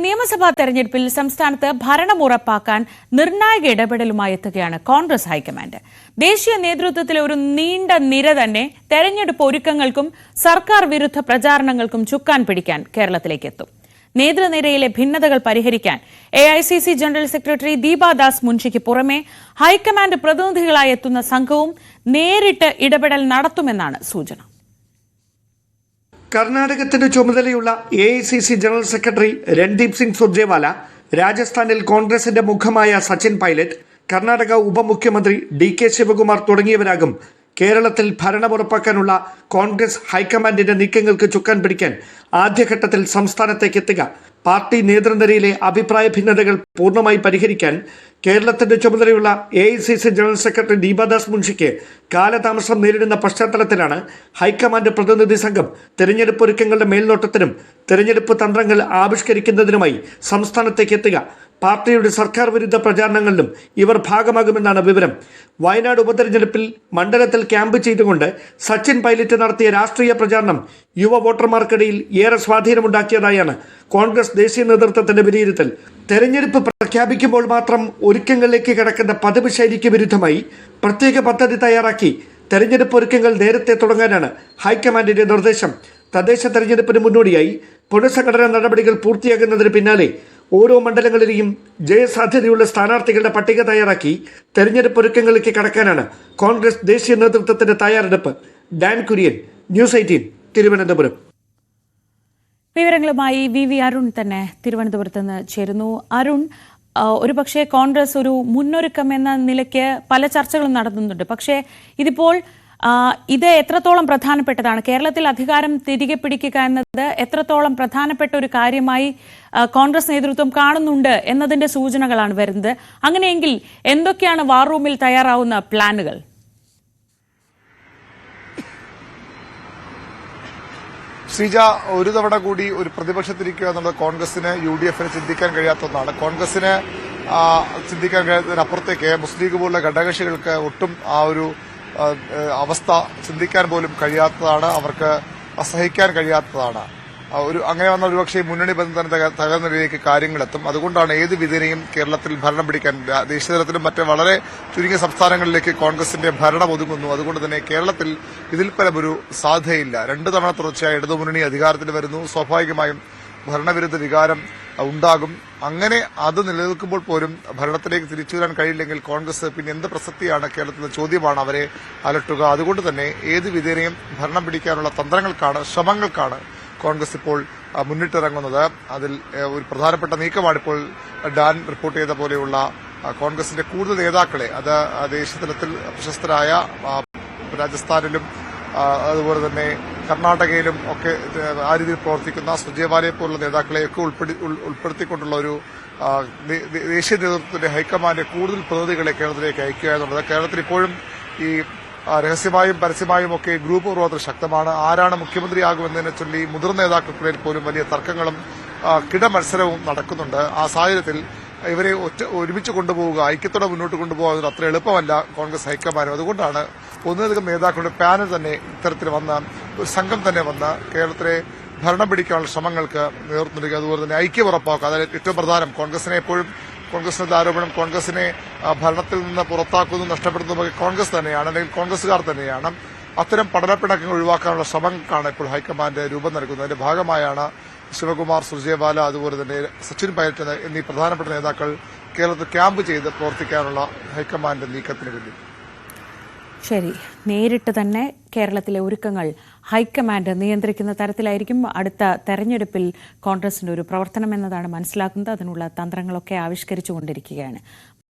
നിയമസഭാ തെരഞ്ഞെടുപ്പിൽ സംസ്ഥാനത്ത് ഭരണം ഉറപ്പാക്കാൻ നിർണായക ഇടപെടലുമായി എത്തുകയാണ് കോൺഗ്രസ് ഹൈക്കമാൻഡ്. ദേശീയ നേതൃത്വത്തിലെ ഒരു നീണ്ട നിര തന്നെ തെരഞ്ഞെടുപ്പ് ഒരുക്കങ്ങൾക്കും സർക്കാർ വിരുദ്ധ പ്രചാരണങ്ങൾക്കും ചുക്കാൻ പിടിക്കാൻ കേരളത്തിലേക്ക് എത്തും. നേതൃനിരയിലെ ഭിന്നതകൾ പരിഹരിക്കാൻ AICC ജനറൽ സെക്രട്ടറി ദീപാദാസ് മുൻഷിക്ക് പുറമെ ഹൈക്കമാൻഡ് പ്രതിനിധികളായി എത്തുന്ന സംഘവും നേരിട്ട് ഇടപെടൽ നടത്തുമെന്നാണ് സൂചന. കർണാടകത്തിന്റെ ചുമതലയുള്ള AICC general secretary Randeep Singh Surjewala, രാജസ്ഥാനിൽ കോൺഗ്രസിന്റെ മുഖമായ സച്ചിൻ പൈലറ്റ്, കർണാടക ഉപമുഖ്യമന്ത്രി DK ശിവകുമാർ തുടങ്ങിയവരാകും കേരളത്തിൽ ഭരണമുറപ്പാക്കാനുള്ള കോൺഗ്രസ് ഹൈക്കമാൻഡിന്റെ നീക്കങ്ങൾക്ക് ചുക്കാൻ പിടിക്കാൻ ആദ്യഘട്ടത്തിൽ സംസ്ഥാനത്തേക്ക് എത്തുക. പാർട്ടി നേതൃനിരയിലെ അഭിപ്രായ ഭിന്നതകൾ പൂർണ്ണമായി പരിഹരിക്കാൻ കേരളത്തിന്റെ ചുമതലയുള്ള AICC ജനറൽ സെക്രട്ടറി ദീപാദാസ് മുൻഷിക്ക് കാലതാമസം നേരിടുന്ന പശ്ചാത്തലത്തിലാണ് ഹൈക്കമാൻഡ് പ്രതിനിധി സംഘം തെരഞ്ഞെടുപ്പ് ഒരുക്കങ്ങളുടെ മേൽനോട്ടത്തിനും തെരഞ്ഞെടുപ്പ് തന്ത്രങ്ങൾ ആവിഷ്കരിക്കുന്നതിനുമായി സംസ്ഥാനത്തേക്ക് എത്തുക. പാർട്ടിയുടെ സർക്കാർ വിരുദ്ധ പ്രചാരണങ്ങളിലും ഇവർ ഭാഗമാകുമെന്നാണ് വിവരം. വയനാട് ഉപതെരഞ്ഞെടുപ്പിൽ മണ്ഡലത്തിൽ ക്യാമ്പ് ചെയ്തുകൊണ്ട് സച്ചിൻ പൈലറ്റ് നടത്തിയ രാഷ്ട്രീയ പ്രചാരണം യുവ വോട്ടർമാർക്കിടയിൽ ഏറെ സ്വാധീനമുണ്ടാക്കിയതായാണ് കോൺഗ്രസ് ദേശീയ നേതൃത്വത്തിന്റെ വിലയിരുത്തൽ. തെരഞ്ഞെടുപ്പ് പ്രഖ്യാപിക്കുമ്പോൾ മാത്രം ഒരുക്കങ്ങളിലേക്ക് കടക്കുന്ന പതിവ് ശൈലിക്ക് വിരുദ്ധമായി പ്രത്യേക പദ്ധതി തയ്യാറാക്കി തെരഞ്ഞെടുപ്പ് ഒരുക്കങ്ങൾ നേരത്തെ തുടങ്ങാനാണ് ഹൈക്കമാൻഡിന്റെ നിർദ്ദേശം. തദ്ദേശ തെരഞ്ഞെടുപ്പിന് മുന്നോടിയായി പുനഃസംഘടനാ നടപടികൾ പൂർത്തിയാകുന്നതിന് പിന്നാലെ ഓരോ മണ്ഡലങ്ങളിലെയും ജയസാധ്യതയുള്ള സ്ഥാനാർത്ഥികളുടെ പട്ടിക തയ്യാറാക്കി തെരഞ്ഞെടുപ്പ് ഒരുക്കങ്ങളിലേക്ക് കടക്കാനാണ് കോൺഗ്രസ് ദേശീയ നേതൃത്വത്തിന്റെ തയ്യാറെടുപ്പ്. Dan Kurian, News 18, Thiruvananthapuram. വിവരങ്ങളുമായി VV അരുൺ തന്നെ തിരുവനന്തപുരത്ത് നിന്ന് ചേരുന്നു. അരുൺ, ഒരുപക്ഷെ കോൺഗ്രസ് ഒരു മുന്നൊരുക്കം എന്ന നിലയ്ക്ക് പല ചർച്ചകളും നടത്തുന്നുണ്ട്. പക്ഷേ ഇതിപ്പോൾ ഇത് എത്രത്തോളം പ്രധാനപ്പെട്ടതാണ്? കേരളത്തിൽ അധികാരം തിരികെ പിടിക്കുക എന്നത് എത്രത്തോളം പ്രധാനപ്പെട്ട ഒരു കാര്യമായി കോൺഗ്രസ് നേതൃത്വം കാണുന്നുണ്ട് എന്നതിന്റെ സൂചനകളാണ് വരുന്നത്. അങ്ങനെയെങ്കിൽ എന്തൊക്കെയാണ് വാർ റൂമിൽ തയ്യാറാവുന്ന പ്ലാനുകൾ? ശ്രീജ, ഒരു തവണ കൂടി ഒരു പ്രതിപക്ഷത്തിരിക്കുക എന്നുള്ളത് കോൺഗ്രസിന് UDF-ന് ചിന്തിക്കാൻ കഴിയാത്ത ഒന്നാണ്. കോൺഗ്രസിന് ചിന്തിക്കാൻ കഴിയാത്തതിനപ്പുറത്തേക്ക് മുസ്ലിം ലീഗ് പോലുള്ള ഘടകകക്ഷികൾക്ക് ഒട്ടും ആ ഒരു അവസ്ഥ ചിന്തിക്കാൻ പോലും കഴിയാത്തതാണ്, അവർക്ക് അസഹിക്കാൻ കഴിയാത്തതാണ്. അങ്ങനെ വന്ന ഒരുപക്ഷെ മുന്നണി ബന്ധം തകർന്ന നിലയിലേക്ക് കാര്യങ്ങളെത്തും. അതുകൊണ്ടാണ് ഏത് വിധേനയും കേരളത്തിൽ ഭരണം പിടിക്കാൻ ദേശീയതലത്തിലും മറ്റ് വളരെ ചുരുങ്ങിയ സംസ്ഥാനങ്ങളിലേക്ക് കോൺഗ്രസിന്റെ ഭരണം ഒതുങ്ങുന്നു. അതുകൊണ്ട് തന്നെ കേരളത്തിൽ ഇതിൽ പരമൊരു സാധ്യതയില്ല. 2 തവണ തുടർച്ചയായി ഇടതുമുന്നണി അധികാരത്തിൽ വരുന്നു. സ്വാഭാവികമായും ഭരണവിരുദ്ധ വികാരം ഉണ്ടാകും. അങ്ങനെ അത് നിലനിൽക്കുമ്പോൾ പോലും ഭരണത്തിലേക്ക് തിരിച്ചു വരാൻ കഴിയില്ലെങ്കിൽ കോൺഗ്രസ് പിന്നെ എന്ത് പ്രസക്തിയാണ് കേരളത്തിലെ ചോദ്യമാണ് അവരെ അലട്ടുക. അതുകൊണ്ട് തന്നെ ഏത് വിധേനയും ഭരണം പിടിക്കാനുള്ള തന്ത്രങ്ങൾക്കാണ്, ശ്രമങ്ങൾക്കാണ് കോൺഗ്രസ് ഇപ്പോൾ മുന്നിട്ടിറങ്ങുന്നത്. അതിൽ ഒരു പ്രധാനപ്പെട്ട നീക്കമാണിപ്പോൾ ഡാൻ റിപ്പോർട്ട് ചെയ്ത പോലെയുള്ള കോൺഗ്രസിന്റെ കൂടുതൽ നേതാക്കളെ, അത് ദേശീയതലത്തിൽ പ്രശസ്തരായ രാജസ്ഥാനിലും അതുപോലെ തന്നെ കർണാടകയിലും ഒക്കെ ആ രീതിയിൽ പ്രവർത്തിക്കുന്ന സുർജേവാലയെ പോലുള്ള നേതാക്കളെയൊക്കെ ഉൾപ്പെടുത്തിക്കൊണ്ടുള്ള ഒരു ദേശീയ നേതൃത്വത്തിന്റെ ഹൈക്കമാൻഡ് കൂടുതൽ പ്രതിനിധികളെ കേരളത്തിലേക്ക് അയക്കുക എന്നുള്ളത്. കേരളത്തിൽ ഇപ്പോഴും ഈ രഹസ്യമായും പരസ്യമായും ഒക്കെ ഗ്രൂപ്പ് പ്രവർത്തനം ശക്തമാണ്. ആരാണ് മുഖ്യമന്ത്രിയാകുമെന്നതിനെ ചൊല്ലി മുതിർന്ന നേതാക്കൾക്കിടയിൽ പോലും വലിയ തർക്കങ്ങളും കിടമത്സരവും നടക്കുന്നുണ്ട്. ആ സാഹചര്യത്തിൽ ഇവരെ ഒരുമിച്ച് കൊണ്ടുപോവുക, ഐക്യത്തോടെ മുന്നോട്ട് കൊണ്ടുപോകുന്നത് അത്ര എളുപ്പമല്ല കോൺഗ്രസ് ഹൈക്കമാൻഡ്. അതുകൊണ്ടാണ് ഒന്നിലധികം നേതാക്കളുടെ പാനൽ തന്നെ ഇത്തരത്തിൽ വന്ന ഒരു സംഘം തന്നെ വന്ന് കേരളത്തിലെ ഭരണം പിടിക്കാനുള്ള ശ്രമങ്ങൾക്ക് നേതൃത്വം നൽകുക. അതുപോലെ തന്നെ ഐക്യം ഉറപ്പാക്കുക. അതായത് ഏറ്റവും പ്രധാനം. കോൺഗ്രസിനെ എപ്പോഴും കോൺഗ്രസിന്റെ ആരോപണം കോൺഗ്രസിനെ ഭരണത്തിൽ നിന്ന് പുറത്താക്കുന്നു, നഷ്ടപ്പെടുത്തുന്നതൊക്കെ കോൺഗ്രസ് തന്നെയാണ്, അല്ലെങ്കിൽ കോൺഗ്രസുകാർ തന്നെയാണ്. അത്തരം പഠനപ്പിണക്കങ്ങൾ ഒഴിവാക്കാനുള്ള ശ്രമങ്ങൾക്കാണ് ഇപ്പോൾ ഹൈക്കമാൻഡ് രൂപം നൽകുന്നത്. അതിന്റെ ഭാഗമായാണ് ശിവകുമാർ, സുർജേവാല, അതുപോലെ തന്നെ സച്ചിൻ പൈലറ്റ് എന്നീ പ്രധാനപ്പെട്ട നേതാക്കൾ കേരളത്തിൽ ക്യാമ്പ് ചെയ്ത് പ്രവർത്തിക്കാനുള്ള ഹൈക്കമാൻഡ് നീക്കത്തിന് പിന്നിൽ. ശരി, നേരിട്ട് തന്നെ കേരളത്തിലെ ഒരുക്കങ്ങൾ ഹൈക്കമാൻഡ് നിയന്ത്രിക്കുന്ന തരത്തിലായിരിക്കും അടുത്ത തെരഞ്ഞെടുപ്പിൽ കോൺഗ്രസിന്റെ ഒരു പ്രവർത്തനം എന്നതാണ് മനസ്സിലാക്കുന്നത്. അതിനുള്ള തന്ത്രങ്ങളൊക്കെ ആവിഷ്കരിച്ചുകൊണ്ടിരിക്കുകയാണ്.